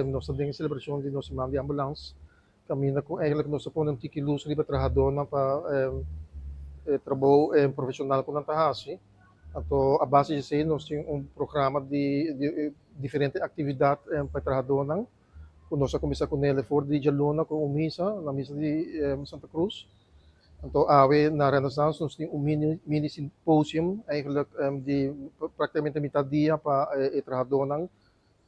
Nossa ding celebração de nossa mãe de ambulância, caminha com eigenlijk nossa põe um tiki luz riba trabajador para trabalho profissional com antahasi. Então, a base de ser nós temos programa de diferentes atividades para trabalhador não. Com nossa comissão com ele for de Jalona com missa na missa de Santa Cruz. Então, na Renaissance nós temos mini symposium eigenlijk de praticamente metade dia para trabalhador não.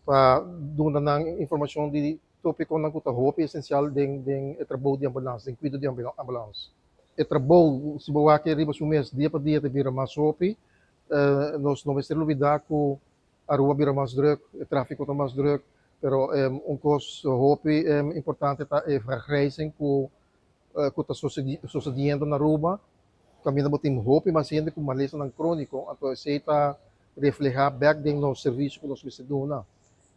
Para doon na ng informasyon di topiko ng kutahopi essencial ding trabalho de ambulância, ding cuido de ambulância. E trabalho, se boa que riba sumes dia para dia te bira mais sopi, nós não vai ser olvidar que a rua bira mais druk, o tráfego está mais druk, pero cos hopi importante tá vergrijzing que está sucedendo na rua, kami na butim hopi mas hindi kung malisa ng kroniko, ato sa ita reflejar back din no serviço que nós precisamos na.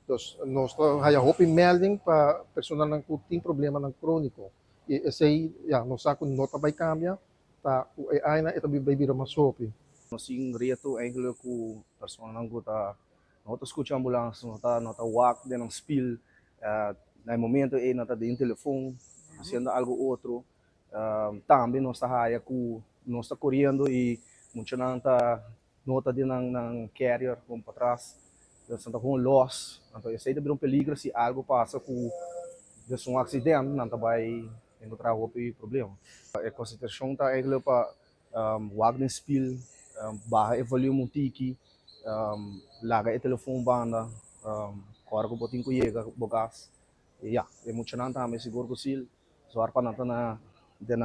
Dus nós haya hopi melding para personal ng tem problema ng kroniko. E say ya nós ako nota by cambia ta ai na ito bibira mas hopi. Nós temos reto eigenlijk o personal ng guta nota escuta ambulância nota walk de ng spill na momento nota de telefone haciendo algo outro também nós está haya ku nós está correndo e muito nota de ng carrier como para trás. Santa com loss, então isso aí também peligro se algo passa com um acidente, não vai encontrar outro problema. A concentração está aí para wagner spill, barra o volume um tiki, larga o telefone banda, corre com botinho chega, bogas, e já, é muito não também seguro que sil, soar para na de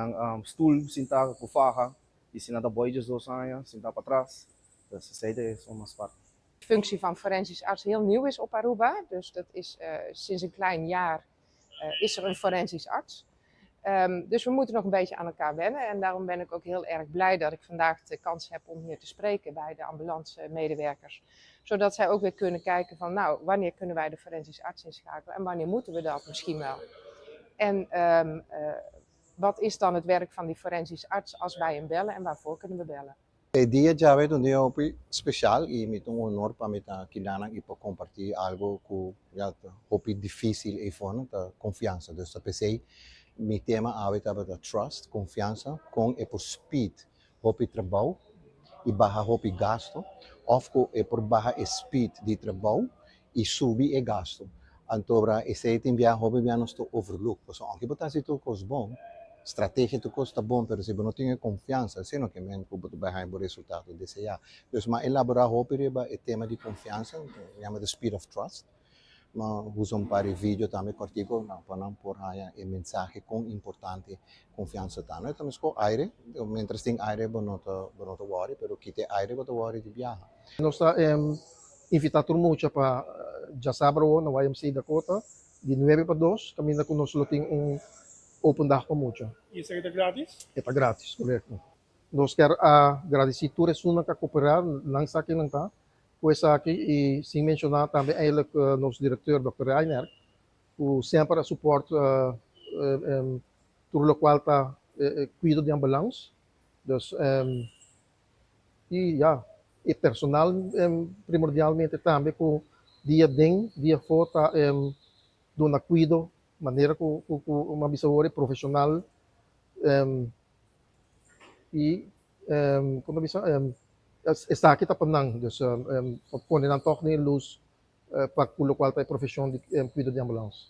stool, sinta com faca, e se nada boy just saia, sinta para trás, isso aí é só mais parte. De functie van forensisch arts heel nieuw is op Aruba. Dus dat is, sinds een klein jaar is er een forensisch arts. Dus we moeten nog een beetje aan elkaar wennen. En daarom ben ik ook heel erg blij dat ik vandaag de kans heb om hier te spreken bij de ambulance-medewerkers. Zodat zij ook weer kunnen kijken van nou, wanneer kunnen wij de forensisch arts inschakelen en wanneer moeten we dat misschien wel. En wat is dan het werk van die forensisch arts als wij hem bellen en waarvoor kunnen we bellen? Dia jave do dia hopi special e me um honor para me ta kinana e para compartilhar algo que já hopi difícil e fona ta confiança. Dus dat pensei me tema ave ta da trust, confiança com e por speed hopi trabalho e barra hopi gasto, of ko e por barra e speed de trabalho e subir e gasto. Antobra e sei tem via hopi via nos to overlook, so anche botar se tu cos bom estratégia tu custa bom, pero se não tem confiança, se não que men kubo tu vai o resultado desejado. Dus maar elaborar hopi riba e tema de confiança, chama the speed of trust. Ma usam para vídeo também cortico, na panam por haya e mensagem com importante confiança tá. Então mas com aire, mientras tem aire bonota worry, pero kite aire bonota worry de viaja. Nós está invitar todo mundo para já sábado na YMCA Dakota, de 9 para 2, kami na kuno tem open dag para mucho. E isso é grátis? Está grátis, correto. Nós quer agradecer toda a que cooperar, não sa akin lang ta, pois aqui e sem mencionar também ele nosso diretor Dr. Rainer, que sempre suporta tudo o qual tá cuido de ambulância, dus e já e personal primordialmente também que dia fora do na cuido maneira que uma bisawori profissional e como bisa está aqui tapanang dus pone ng talk ni luz pag kulo kwal tay profesyon de cuido de ambulance.